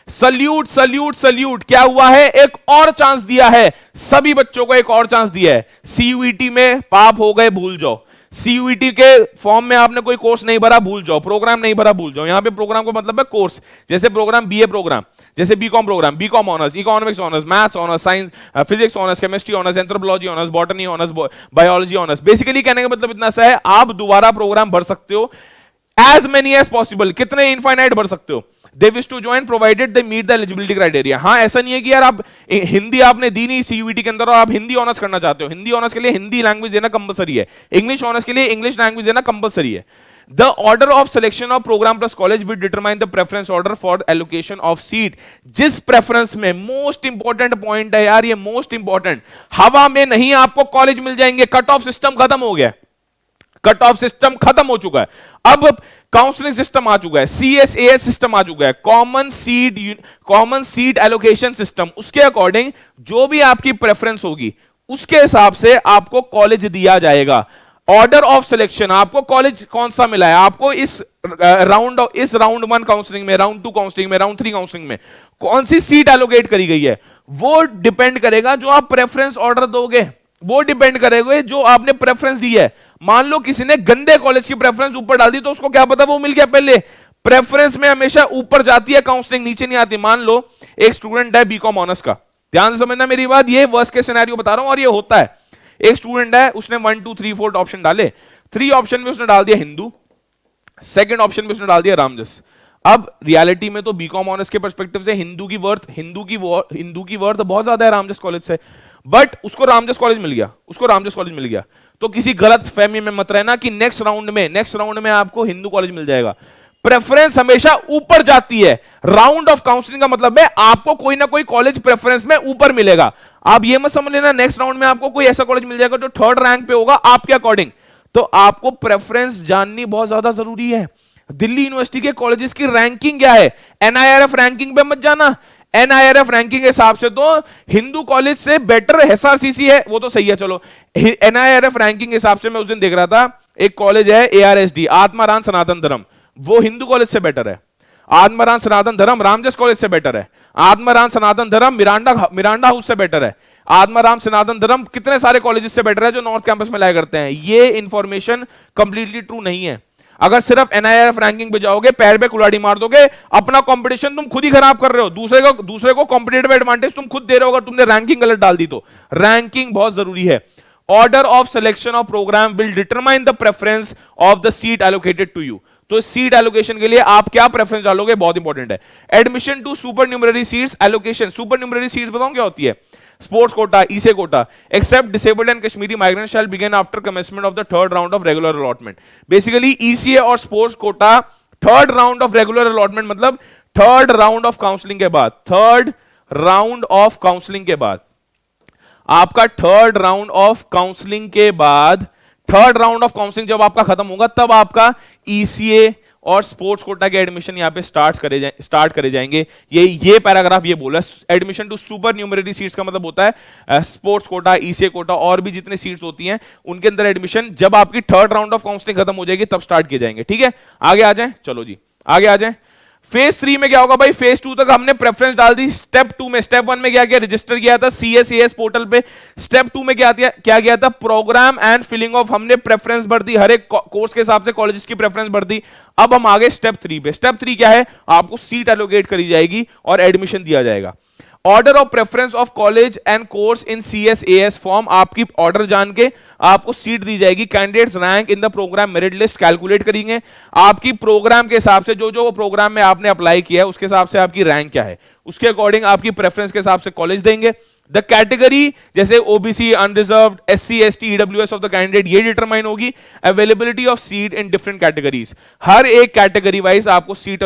सल्यूट सल्यूट सल्यूट, क्या हुआ है, एक और चांस दिया है, सभी बच्चों को एक और चांस दिया है। सीयूईटी में पाप हो गए, भूल जाओ। सीयूईटी के फॉर्म में आपने कोई कोर्स नहीं भरा, भूल जाओ। प्रोग्राम नहीं भरा, भूल जाओ। यहां पे प्रोग्राम का मतलब है कोर्स, जैसे प्रोग्राम बीए प्रोग्राम, जैसे BCom program, BCom honours, economics honours, maths honours, science, physics honours, chemistry honours, anthropology honours, botany honours, biology honours. Basically कहने का मतलब इतना सा है, आप दोबारा प्रोग्राम भर सकते हो एज मेनी एज पॉसिबल, कितने इनफाइनाइट भर सकते हो। They wish to join provided they meet the eligibility criteria. हाँ, ऐसा नहीं है कि यार आप हिंदी आपने दी नहीं सीयूईटी के अंदर और आप हिंदी ऑनर्स करना चाहते हो, हिंदी ऑनर्स के लिए हिंदी लैंग्वेज देना कंपलसरी है, इंग्लिश ऑनर्स के लिए इंग्लिश लैंग्वेज देना कंपलसरी है। The order of selection of program plus college will determine the preference order for allocation of seat। जिस प्रेफरेंस में, मोस्ट इंपॉर्टेंट पॉइंट है यार, ये मोस्ट इंपॉर्टेंट, हवा में नहीं आपको कॉलेज मिल जाएंगे। कट ऑफ सिस्टम खत्म हो गया, कट ऑफ सिस्टम खत्म हो चुका है, अब काउंसलिंग सिस्टम आ चुका है, सीएसएएस सिस्टम आ चुका है, कॉमन सीट एलोकेशन सिस्टम। उसके अकॉर्डिंग जो भी आपकी प्रेफरेंस होगी उसके हिसाब से आपको कॉलेज दिया जाएगा। ऑर्डर ऑफ सिलेक्शन, आपको कॉलेज कौन सा मिला है, आपको इस राउंड 1 काउंसलिंग में, राउंड 2 काउंसलिंग में, राउंड 3 काउंसलिंग में कौन सी सीट एलोकेट करी गई है, वो डिपेंड करेगा जो आप प्रेफरेंस ऑर्डर दोगे, वो डिपेंड करेगा जो आपने प्रेफरेंस दी है। मान लो किसी ने गंदे कॉलेज की प्रेफरेंस ऊपर डाल दी, तो उसको क्या पता वो मिल गया पहले। प्रेफरेंस में हमेशा ऊपर जाती है काउंसलिंग, नीचे नहीं आती। मान लो एक स्टूडेंट है बीकॉम ऑनर्स का, ध्यान से समझना मेरी बात, ये वर्स्ट केस सिनेरियो बता रहा हूं और ये होता है। एक स्टूडेंट है, उसने 1 2 3 4 ऑप्शन डाले, 3 ऑप्शन में उसने डाल दिया हिंदू, सेकंड ऑप्शन में उसने डाल दिया रामजस। अब रियलिटी में तो बीकॉम ऑनर्स के पर्सपेक्टिव से हिंदू की वर्थ बहुत ज्यादा है रामजस कॉलेज से, बट उसको रामजस कॉलेज मिल गया, उसको रामजस कॉलेज मिल गया। तो किसी गलत फहमी में मत रहना कि नेक्स्ट राउंड में आपको हिंदू कॉलेज मिल जाएगा। प्रेफरेंस हमेशा ऊपर जाती है। राउंड ऑफ काउंसलिंग का मतलब है आपको कोई ना कोई कॉलेज प्रेफरेंस में ऊपर मिलेगा। आप ये मत समझ लेना नेक्स्ट राउंड में आपको कोई ऐसा कॉलेज मिल जाएगा जो थर्ड रैंक पे होगा आपके अकॉर्डिंग। तो आपको प्रेफरेंस जाननी बहुत ज्यादा जरूरी है। दिल्ली यूनिवर्सिटी के कॉलेजेस की रैंकिंग क्या है, एनआईआरएफ रैंकिंग पे मत जाना। एनआईआरएफ रैंकिंग के हिसाब से तो हिंदू कॉलेज से बेटर एसआरसीसी है, वो तो सही है, चलो। एनआईआरएफ रैंकिंग के हिसाब से मैं उस दिन देख रहा था, एक कॉलेज है एआरएसडी, आत्माराम सनातन धर्म, वो हिंदू कॉलेज से बेटर है। आत्माराम सनातन धर्म रामजस कॉलेज से बेटर है। आत्माराम सनातन धर्म मिरांडा हाउस से बेटर है। आत्माराम सनातन धर्म कितने सारे कॉलेजेस से बेटर है जो नॉर्थ कैंपस में लाया करते हैं। ये इंफॉर्मेशन कंप्लीटली ट्रू नहीं है। अगर सिर्फ एनआईआरएफ रैंकिंग पे जाओगे, पैर पे कुल्हाड़ी मार दोगे, अपना कंपटीशन तुम खुद ही खराब कर रहे हो, दूसरे को कॉम्पिटिटिव एडवांटेज तुम खुद दे रहे हो अगर तुमने रैंकिंग गलत डाल दी तो। रैंकिंग बहुत जरूरी है। Order of selection of program will determine the preference of the seat allocated to you. तो सीट एलोकेशन के लिए आप क्या प्रेफरेंस डालोगे बहुत इंपॉर्टेंट है। Admission to supernumerary seats allocation. Supernumerary seats बताऊं क्या होती है? Sports quota, ECA quota, except disabled and Kashmiri migrant shall begin after commencement of the third round of regular allotment. Basically ECA और sports quota third round of regular allotment मतलब third round of counselling के बाद, third round of counselling के बाद, आपका third round of counselling के बाद, third round of counselling जब आपका खत्म होगा तब आपका ईसीए और स्पोर्ट्स कोटा के एडमिशन यहां पे स्टार्ट करे जाएंगे। ये पैराग्राफ ये बोला admission to supernumerary seats का मतलब होता है स्पोर्ट्स कोटा, ईसीए कोटा और भी जितने सीट्स होती हैं उनके अंदर एडमिशन जब आपकी थर्ड राउंड ऑफ काउंसलिंग खत्म हो जाएगी तब स्टार्ट किए जाएंगे। ठीक है, आगे आ जाएं, चलो जी आगे आ जाएं। फेज 3 में क्या होगा भाई? फेज 2 तक हमने प्रेफरेंस डाल दी। स्टेप 2 में, स्टेप 1 में क्या किया? रजिस्टर किया था सीएसएएस पोर्टल पे। स्टेप 2 में क्या किया था? प्रोग्राम एंड फिलिंग ऑफ, हमने प्रेफरेंस भर दी, हर एक कोर्स के हिसाब से कॉलेजेस की प्रेफरेंस भर दी। अब हम आगे स्टेप 3 पे। स्टेप 3 क्या है? आपको सीट एलोकेट करी जाएगी और एडमिशन दिया जाएगा। Order of preference of college and course in CSAS form, आपकी ऑर्डर जान के आपको सीट दी जाएगी। Candidates rank in the program merit list calculate करेंगे। आपकी प्रोग्राम के हिसाब से जो प्रोग्राम में आपने अप्लाई किया है उसके हिसाब से आपकी रैंक क्या है, उसके अकॉर्डिंग आपकी प्रेफरेंस के हिसाब से कॉलेज देंगे। द कैटेगरी जैसे OBC, unreserved, SC, ST, EWS of the candidate ये डिटरमाइन होगी। Availability of seat in different categories, हर एक कैटेगरी वाइज आपको सीट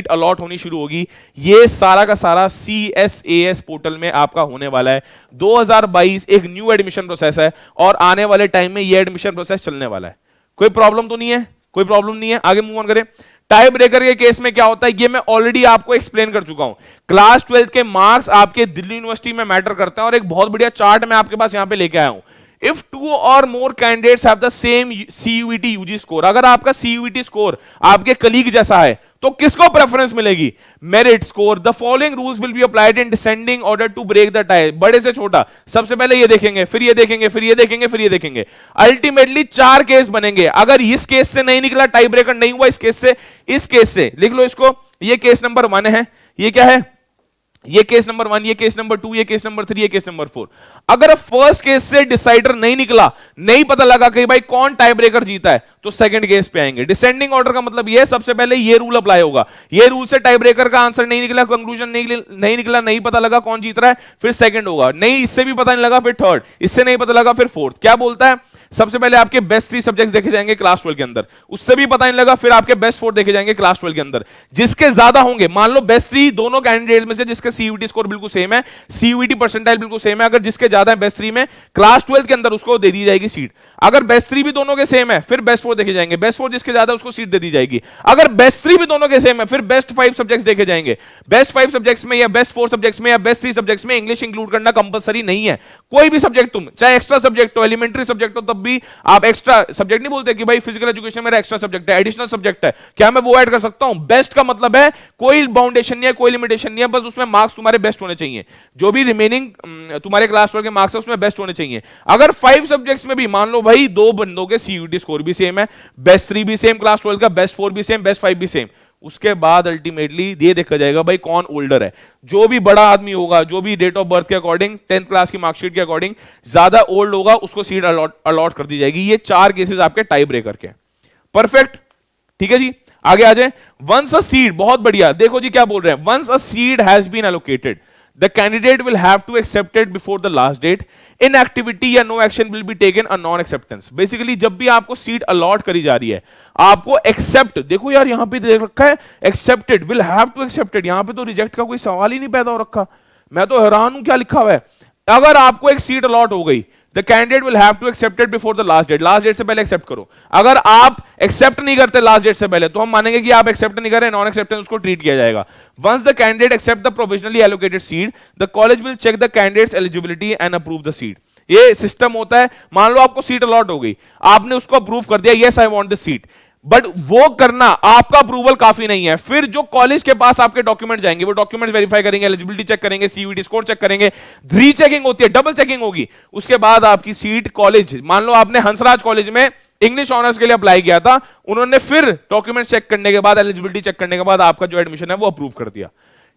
अलॉट होनी शुरू होगी। ये सारा का सारा सीएसएएस पोर्टल में आपका होने वाला है। 2022 एक न्यू एडमिशन प्रोसेस है और आने वाले टाइम में ये एडमिशन प्रोसेस चलने वाला है। कोई प्रॉब्लम तो नहीं है? कोई प्रॉब्लम नहीं है, आगे मूव ऑन करें। टाई ब्रेकर के केस में क्या होता है, ये मैं ऑलरेडी आपको एक्सप्लेन कर चुका हूं। क्लास 12 के मार्क्स आपके दिल्ली यूनिवर्सिटी में मैटर करते हैं, और एक बहुत बढ़िया चार्ट मैं आपके पास यहां पे लेके आया हूं। If two or more candidates have the same CUET UG score, अगर आपका CUET स्कोर आपके कलीग जैसा है तो किसको प्रेफरेंस मिलेगी, merit score. The following rules will be applied in descending order to break the tie, बड़े से छोटा, सबसे पहले ये देखेंगे, फिर ये देखेंगे, फिर ये देखेंगे, फिर ये देखेंगे। अल्टीमेटली 4 केस बनेंगे। अगर इस केस से नहीं निकला, टाई ब्रेकर नहीं हुआ, इस केस से लिख लो इसको, ये केस नंबर 1 है, ये क्या है, ये केस नंबर 1, ये केस नंबर 2, ये केस नंबर 3, ये केस नंबर 4। अगर फर्स्ट केस से डिसाइडर नहीं निकला, नहीं पता लगा कि भाई कौन टाई ब्रेकर जीता है, तो सेकंड केस पे आएंगे। डिसेंडिंग ऑर्डर का मतलब ये, सबसे पहले ये रूल अप्लाई होगा, ये रूल से टाई ब्रेकर का आंसर नहीं निकला, कंक्लूजन नहीं निकला, नहीं पता लगा कौन जीत रहा है, फिर सेकंड होगा, नहीं इससे भी पता नहीं लगा, फिर थर्ड, इससे नहीं पता लगा, फिर फोर्थ। क्या बोलता है, सबसे पहले आपके बेस्ट 3 सब्जेक्ट्स देखे जाएंगे क्लास 12 के अंदर, उससे भी पता नहीं लगा, फिर आपके बेस्ट 4 देखे जाएंगे क्लास 12 के अंदर। जिसके ज्यादा होंगे, मान लो बेस्ट 3 दोनों कैंडिडेट्स में से जिसके CUET स्कोर बिल्कुल सेम है, CUET परसेंटाइल बिल्कुल सेम है, अगर जिसके ज्यादा है बेस्ट 3 में, क्लास 12 के अंदर उसको दे दी जाएगी सीट। अगर बेस्ट 3 भी दोनों के सेम है, फिर बेस्ट 4 देखे जाएंगे, बेस्ट 4 जिसके ज्यादा उसको सीट दे दी जाएगी। अगर बेस्ट 3 भी दोनों के सेम है, फिर बेस्ट 5 सब्जेक्ट्स देखे जाएंगे। बेस्ट 5 सब्जेक्ट्स में या बेस्ट 4 सब्जेक्ट्स में या बेस्ट 3 सब्जेक्ट्स में इंग्लिश इंक्लूड करना कंपलसरी नहीं है। कोई भी सब्जेक्ट तुम, चाहे एक्स्ट्रा सब्जेक्ट हो, एलिमेंट्री सब्जेक्ट हो, तब भी आप एक्स्ट्रा सब्जेक्ट नहीं बोलते कि भाई फिजिकल एजुकेशन मेरा एक्स्ट्रा सब्जेक्ट है, एडिशनल सब्जेक्ट है, क्या मैं वो ऐड कर सकता हूं। बेस्ट का मतलब है कोई बाउंडेशन नहीं है, कोई लिमिटेशन नहीं है, बस उसमें मार्क्स तुम्हारे बेस्ट होने चाहिए। जो भी रिमेनिंग तुम्हारे क्लास 12 के मार्क्स है उसमें बेस्ट होने चाहिए। अगर 5 सब्जेक्ट्स में भी मान लो भाई 2 बंदों के CUET स्कोर भी सेम है, बेस्ट 3 भी सेम क्लास 12 का, बेस्ट 4 भी सेम, बेस्ट 5 भी सेम, उसके बाद अल्टीमेटली ये देखा जाएगा भाई कौन ओल्डर है। जो भी बड़ा आदमी होगा, जो भी डेट ऑफ बर्थ के अकॉर्डिंग, 10th क्लास की मार्कशीट के अकॉर्डिंग ज्यादा ओल्ड होगा, उसको सीट अलॉट कर दी जाएगी। ये 4 केसेस आपके टाई ब्रेकर के। परफेक्ट, ठीक है जी, आगे आ जाए। वंस अ सीट, बहुत बढ़िया, देखो जी क्या बोल रहे हैं, once a seat has been allocated, the candidate will have to accept it before the last date. Inactivity या no action will be taken a non acceptance. Basically जब भी आपको सीट अलॉट करी जा रही है, आपको एक्सेप्ट, देखो यार यहां पे देख रखा है accepted, will have to accepted, यहां पे तो रिजेक्ट का कोई सवाल ही नहीं पैदा हो रखा। मैं तो हैरान हूं क्या लिखा हुआ है। अगर आपको एक सीट अलॉट हो गई, the candidate will have to accept it before the last date, last date से पहले एक्सेप्ट करो। अगर आप एक्सेप्ट नहीं करते लास्ट डेट से पहले, तो हम मानेंगे कि आप एक्सेप्ट नहीं कर रहे, नॉन एक्सेप्टेंस उसको ट्रीट किया जाएगा। Once the candidate accept the provisionally allocated seat, the college will check the candidate's eligibility and approve the seat. ये सिस्टम होता है, मान लो आपको सीट अलॉट हो गई, आपने उसको अप्रूव कर दिया, yes I want this seat, but वो करना आपका अप्रूवल काफी नहीं है। फिर जो कॉलेज के पास आपके डॉक्यूमेंट जाएंगे, वो डॉक्यूमेंट वेरीफाई करेंगे, एलिजिबिलिटी चेक करेंगे, CUET स्कोर चेक करेंगे, रीचेकिंग होती है, डबल चेकिंग होगी। उसके बाद आपकी सीट कॉलेज, मान लो आपने हंसराज कॉलेज में इंग्लिश ऑनर्स के लिए अप्लाई किया था, उन्होंने फिर डॉक्यूमेंट चेक करने के बाद, एलिजिबिलिटी चेक करने के बाद आपका जो एडमिशन है वो अप्रूव कर दिया।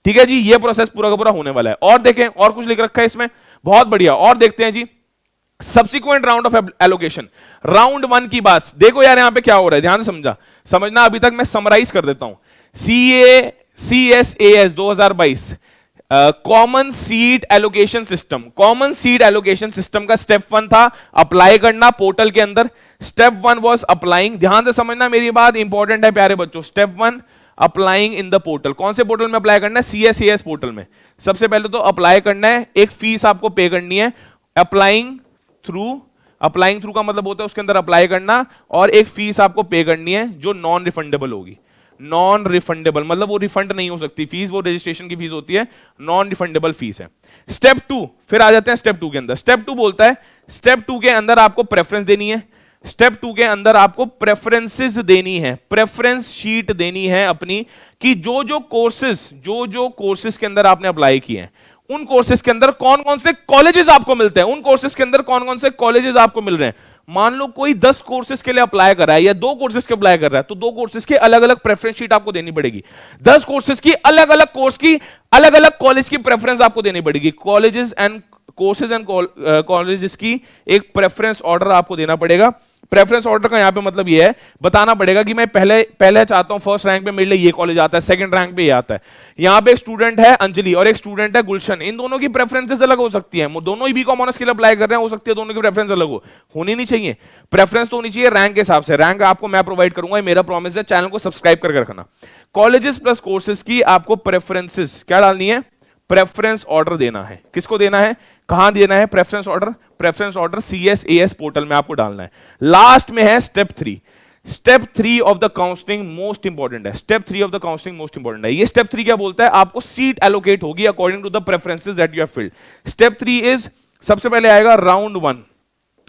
ठीक है जी, ये प्रोसेस पूरा का पूरा होने वाला है। और देखें, और कुछ लिख रखा है इसमें, बहुत बढ़िया, और देखते हैं जी। Subsequent round of allocation, round 1 की बात देखो यार, यहां पे क्या हो रहा है, ध्यान से समझना। अभी तक मैं समराइज कर देता हूं। CSAS 2022 common seat allocation system, common seat allocation system का स्टेप 1 था अप्लाई करना पोर्टल के अंदर। स्टेप 1 वाज अप्लाइंग, ध्यान से समझना मेरी बात, इंपॉर्टेंट है प्यारे बच्चों। Step 1 applying in the portal, कौन से पोर्टल में अप्लाई करना है, CSAS पोर्टल में। सबसे पहले तो अप्लाई करना है, एक फीस आपको पे करनी है। अप्लाइंग थ्रू का मतलब होता है उसके अंदर अप्लाई करना, और एक फीस आपको पे करनी है जो नॉन रिफंडेबल होगी। नॉन रिफंडेबल मतलब वो रिफंड नहीं हो सकती फीस, वो रजिस्ट्रेशन की फीस होती है, नॉन रिफंडेबल फीस है। स्टेप 2, फिर आ जाते हैं स्टेप 2 के अंदर। स्टेप 2 बोलता है, स्टेप 2 के अंदर आपको प्रेफरेंस देनी है। स्टेप 2 के अंदर आपको प्रेफरेंसेस देनी है, प्रेफरेंस शीट देनी है अपनी, कि जो जो कोर्सेज के अंदर आपने अप्लाई किए हैं, उन कोर्सेज के अंदर कौन कौन से कॉलेजेस आपको मिलते हैं, उन कोर्सेज के अंदर कौन कौन से कॉलेजेस आपको मिल रहे हैं। मान लो कोई 10 कोर्सेज के लिए अप्लाई कर रहा है या 2 कोर्सेज के अप्लाई कर रहा है, तो 2 कोर्सेज की अलग अलग प्रेफरेंस शीट आपको देनी पड़ेगी। 10 कोर्सेज की अलग अलग कोर्स की अलग अलग कॉलेज की प्रेफरेंस आपको देनी पड़ेगी। कॉलेजेस एंड कॉलेजेस की एक प्रेफरेंस ऑर्डर आपको देना पड़ेगा। प्रेफरेंस ऑर्डर का यहां पे मतलब ये है, बताना पड़ेगा कि मैं पहले चाहता हूं फर्स्ट रैंक पे मेरे लिए ये कॉलेज आता है, सेकंड रैंक पे ये आता है। यहां पे एक स्टूडेंट है अंजलि और एक स्टूडेंट है गुलशन, इन दोनों की प्रेफरेंसेस अलग हो सकती हैं, दोनों ही बीकॉम ऑनर्स के लिए अप्लाई कर रहे हैं, हो सकती है दोनों की प्रेफरेंस अलग होनी नहीं चाहिए। प्रेफरेंस तो होनी चाहिए रैंक के हिसाब से, रैंक आपको मैं प्रोवाइड करूंगा, मेरा प्रॉमिस है। चैनल को सब्सक्राइब करके रखना। कॉलेजेस प्लस कोर्सेज की आपको प्रेफरेंसेस क्या डालनी है, प्रेफरेंस ऑर्डर देना है। किसको देना है, कहां देना है preference order, preference order CSAS portal में आपको डालना है। लास्ट में है step 3। Step 3 of the counselling most important है। Step 3 of the counselling most important है। ये स्टेप 3 क्या बोलता है? आपको सीट एलोकेट होगी according to the preferences that you have filled. Step 3 is, सबसे पहले आएगा राउंड 1।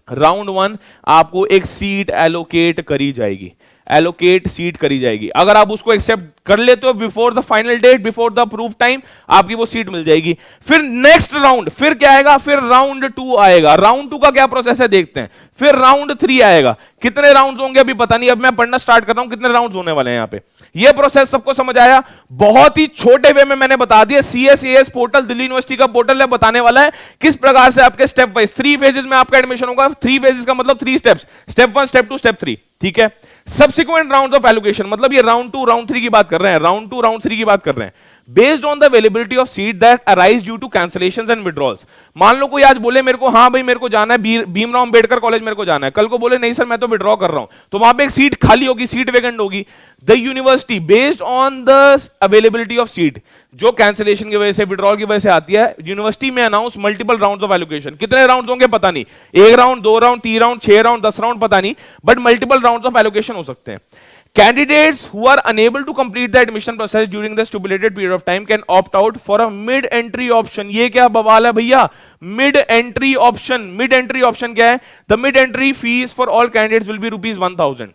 राउंड 1 आपको एक सीट एलोकेट करी जाएगी, एलोकेट सीट करी जाएगी। अगर आप उसको एक्सेप्ट कर लेते हो before the final date, before the approve time, आपकी वो सीट मिल जाएगी। फिर नेक्स्ट राउंड, फिर क्या आएगा? फिर राउंड 2 आएगा। राउंड 2 का क्या प्रोसेस है देखते हैं। फिर राउंड 3 आएगा। कितने राउंड्स होंगे अभी पता नहीं, अब मैं पढ़ना स्टार्ट कर रहा हूं कितने राउंड्स होने वाले हैं यहां पे। ये प्रोसेस सबको समझ आया? बहुत ही छोटे वे में मैंने बता दिया। CSAS पोर्टल, दिल्ली यूनिवर्सिटी का पोर्टल है, बताने वाला है किस प्रकार से आपके स्टेप वाइज 3 फेजेस में आपका एडमिशन होगा। 3 फेजेस का मतलब 3 स्टेप्स, स्टेप 1, स्टेप 2, स्टेप 3, ठीक है। सब्सिक्वेंट राउंड्स ऑफ एलोकेशन, मतलब ये राउंड 2, राउंड 3 की बात कर रहे हैं, राउंड 2, राउंड 3 की बात कर रहे हैं। Based on the availability of seat that arise due to cancellations and withdrawals. मान लो कोई आज बोले मेरे को, हाँ भाई मेरे को जाना है भीमराव अंबेडकर कॉलेज, मेरे को जाना है, कल को बोले नहीं सर मैं तो विड्रॉ कर रहा हूं, तो वहां पे एक सीट खाली होगी, सीट वेकेंट होगी। The university based on the availability of seat, जो कैंसिलेशन की वजह से, विड्रॉल की वजह से आती है, यूनिवर्सिटी में announce multiple rounds of allocation. कितने राउंड्स होंगे पता नहीं, 1 round, 2 round, 3 round, 6 round, 10 round पता नहीं, but multiple rounds of allocation हो सकते हैं। Candidates who are unable to complete the admission process during the stipulated period of time can opt out for a mid-entry option। ये क्या बवाल है भैया? Mid-entry option। Mid-entry option क्या है? The mid-entry fees for all candidates will be ₹1000।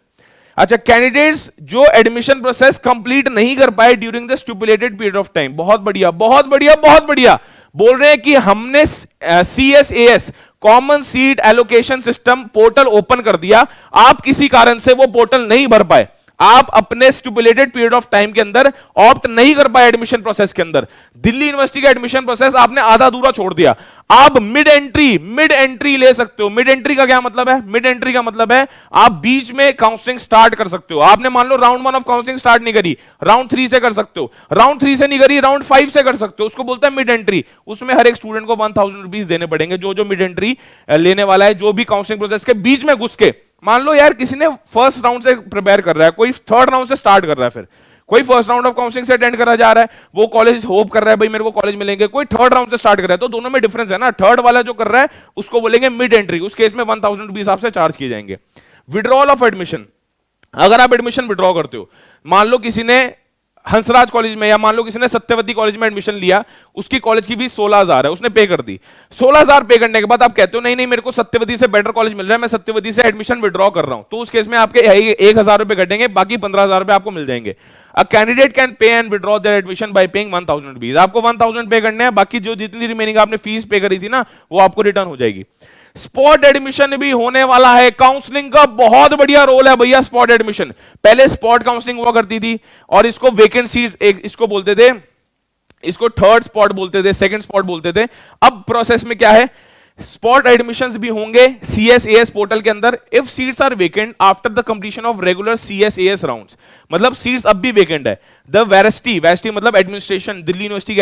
अच्छा, candidates जो admission process complete नहीं कर पाए during the stipulated period of time, बहुत बढ़िया, बहुत बढ़िया, बहुत बढ़िया। बोल रहे हैं कि हमने CSAS common seat allocation system portal open कर दिया, आप किसी कारण से वो पोर्टल नहीं भर पाए, आप अपने स्टिपुलेटेड पीरियड ऑफ टाइम के अंदर ऑप्ट नहीं कर पाए एडमिशन प्रोसेस के अंदर, दिल्ली यूनिवर्सिटी का एडमिशन प्रोसेस आपने आधा अधूरा छोड़ दिया, आप मिड एंट्री ले सकते हो। मिड एंट्री का क्या मतलब है? मिड एंट्री का मतलब है आप बीच में काउंसलिंग स्टार्ट कर सकते हो। आपने मान लो राउंड 1 ऑफ काउंसलिंग स्टार्ट नहीं करी, राउंड 3 से कर सकते हो, राउंड 3 से नहीं करी, राउंड 5 से कर सकते हो, उसको बोलते हैं मिड एंट्री। उसमें हर एक स्टूडेंट को 1000 रुपीज देने पड़ेंगे, जो मिड एंट्री लेने वाला है, जो भी काउंसलिंग प्रोसेस के बीच में घुस के। मान लो यार किसी ने फर्स्ट राउंड से प्रिपेयर कर रहा है, कोई थर्ड राउंड से स्टार्ट कर रहा है, फिर कोई फर्स्ट राउंड ऑफ काउंसलिंग से अटेंड करा जा रहा है, वो कॉलेज होप कर रहा है भाई मेरे को कॉलेज मिलेंगे, कोई थर्ड राउंड से स्टार्ट कर रहा है, तो दोनों में डिफरेंस है ना। थर्ड वाला जो कर रहा है उसको बोलेंगे मिड एंट्री, उस केस में 1000 रुपीज आपसे चार्ज किए जाएंगे। विड्रॉल ऑफ एडमिशन, अगर आप एडमिशन विड्रॉ करते हो, मान लो किसी ने हंसराज कॉलेज में या मान लो किसी ने सत्यवती कॉलेज में एडमिशन लिया, उसकी कॉलेज की फीस 16000 है, उसने पे कर दी। 16000 पे करने के बाद आप कहते हो नहीं नहीं मेरे को सत्यवती से बेटर कॉलेज मिल रहा है, मैं सत्यवती से एडमिशन विड्रॉ कर रहा हूं, तो उस केस में आपके 1000 रुपए कटेंगे, बाकी 15000 रुपए आपको मिल जाएंगे। A candidate can pay and withdraw there admission bye paying 1000 rupees. आपको 1000 पे करने हैं, बाकी जो जितनी रिमेनिंग आपने फीस पे करी थी ना वो आपको रिटर्न हो जाएगी। स्पॉट एडमिशन भी होने वाला है, काउंसलिंग का बहुत बढ़िया रोल है भैया स्पॉट एडमिशन। पहले स्पॉट काउंसलिंग हुआ करती थी और इसको वेकेंट सीट्स इसको बोलते थे, इसको थर्ड स्पॉट बोलते थे, सेकंड स्पॉट बोलते थे। अब प्रोसेस में क्या है, स्पॉट एडमिशंस भी होंगे CSAS पोर्टल के अंदर if seats are vacant after the completion of regular CSAS rounds. मतलब सीट्स अब भी वेकेंट है। द वेरेस्टी मतलब एडमिनिस्ट्रेशन, दिल्ली यूनिवर्सिटी के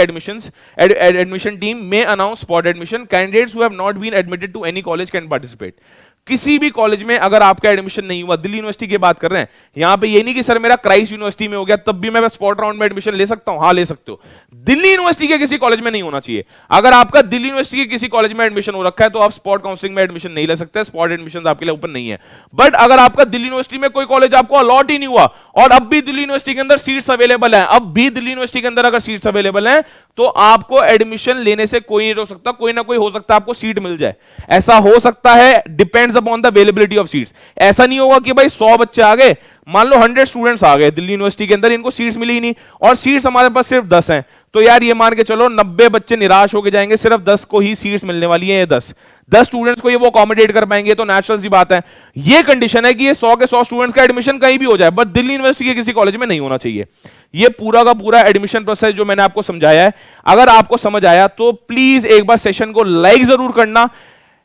एडमिशन टीम में announce spot admission. Candidates who have not been admitted to any college can participate. किसी भी college में अगर आपका एडमिशन नहीं हुआ, दिल्ली यूनिवर्सिटी की बात कर रहे हैं, यहां पे ये नहीं कि सर मेरा क्राइस्ट यूनिवर्सिटी में हो गया तब भी मैं स्पॉट राउंड में एडमिशन ले सकता हूं, हाँ ले सकते हो। दिल्ली यूनिवर्सिटी के किसी कॉलेज में नहीं होना चाहिए। अगर आपका दिल्ली यूनिवर्सिटी के किसी कॉलेज में एडमिशन हो रखा है तो आप स्पॉट काउंसलिंग में एडमिशन नहीं ले सकते, स्पॉट एडमिशन आपके लिए ओपन नहीं है। बट अगर आपका दिल्ली यूनिवर्सिटी में कोई कॉलेज आपको अलॉट ही नहीं हुआ और अब भी दिल्ली यूनिवर्सिटी के अंदर सीट्स अवेलेबल है, अब भी दिल्ली यूनिवर्सिटी के अंदर अगर सीट्स अवेलेबल है तो आपको एडमिशन लेने से कोई नहीं रोक सकता, कोई ना कोई हो सकता है आपको सीट मिल जाए। ऐसा हो सकता है, depends upon the availability of seats. ऐसा नहीं होगा कि भाई 100 बच्चे आ गए, मान लो 100 स्टूडेंट्स आ गए दिल्ली यूनिवर्सिटी के अंदर, इनको सीट्स मिली ही नहीं और सीट्स हमारे पास सिर्फ 10 हैं, तो यार ये मान के चलो 90 बच्चे निराश होके जाएंगे, सिर्फ 10 को ही सीट्स मिलने वाली है। ये 10 स्टूडेंट्स को ये वो अकोमोडेट कर पाएंगे, तो नेचुरल सी बात है। ये कंडीशन है कि ये 100 के 100 स्टूडेंट्स का एडमिशन कहीं भी हो जाए, बट दिल्ली यूनिवर्सिटी के किसी कॉलेज में नहीं होना चाहिए। ये पूरा का पूरा एडमिशन प्रोसेस जो मैंने आपको समझाया है, अगर आपको समझ आया तो प्लीज एक बार सेशन को लाइक जरूर करना।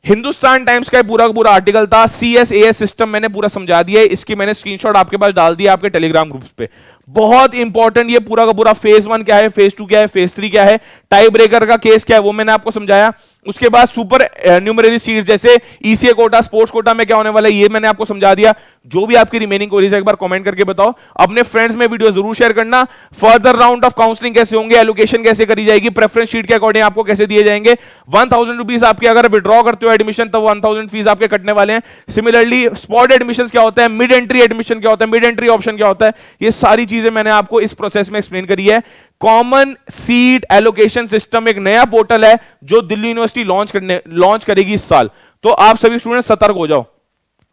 हिंदुस्तान टाइम्स का पूरा आर्टिकल था, CSAS सिस्टम मैंने पूरा समझा दिया है, इसकी मैंने स्क्रीनशॉट आपके पास डाल दिया आपके टेलीग्राम ग्रुप्स पे। बहुत इंपॉर्टेंट ये पूरा का पूरा फेज 1 क्या है, फेज 2 क्या है, फेज 3 क्या है, टाई ब्रेकर का केस क्या है वो मैंने आपको समझाया। उसके बाद सुपर न्यूमररी सीट्स जैसे ईसीए कोटा, स्पोर्ट्स कोटा में क्या होने वाला है ये मैंने आपको समझा दिया। जो भी आपकी रिमेनिंग क्वेरीज है एक बार कमेंट करके बताओ, अपने फ्रेंड्स में वीडियो जरूर शेयर करना। फर्दर राउंड ऑफ काउंसलिंग कैसे होंगे, एलोकेशन कैसे करी जाएगी, प्रेफरेंस शीट के अकॉर्डिंग आपको कैसे दिए जाएंगे, 1000 रुपीज आपके अगर विड्रॉ करते हो एडमिशन तो 1000 फीस आपके कटने वाले हैं। सिमिलरली स्पॉट एडमिशन क्या होता है, मिड एंट्री एडमिशन क्या होता है, मिड एंट्री ऑप्शन क्या होता है, ये सारी चीजें मैंने आपको इस प्रोसेस में एक्सप्लेन करी है। कॉमन सीट एलोकेशन सिस्टम एक नया पोर्टल है जो दिल्ली यूनिवर्सिटी लॉन्च करेगी इस साल। तो आप सभी स्टूडेंट सतर्क हो जाओ,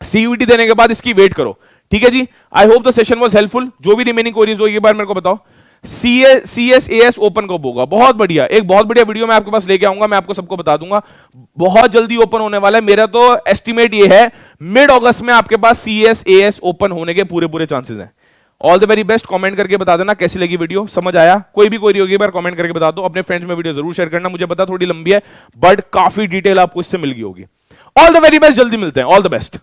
सीयूईटी देने के बाद इसकी वेट करो, ठीक है जी। I hope the session was helpful. जो भी रिमेनिंग क्वेरीज हो एक बार मेरे को बताओ। CSAS ओपन कब होगा, बहुत बढ़िया, एक बहुत बढ़िया वीडियो मैं आपके पास लेके आऊंगा, मैं आपको सबको बता दूंगा, बहुत जल्दी ओपन होने वाला है। मेरा तो एस्टिमेट ये है मिड अगस्त में आपके पास CSAS ओपन होने के पूरे पूरे चांसेस हैं। All the very best. Comment करके बता देना कैसी लगी वीडियो, समझ आया, कोई भी क्वेरी होगी एक बार कमेंट करके बता दो। अपने फ्रेंड्स में वीडियो जरूर शेयर करना, मुझे पता थोड़ी लंबी है बट काफी डिटेल आपको इससे मिल गई होगी। ऑल द वेरी बेस्ट, जल्दी मिलते हैं, ऑल द बेस्ट।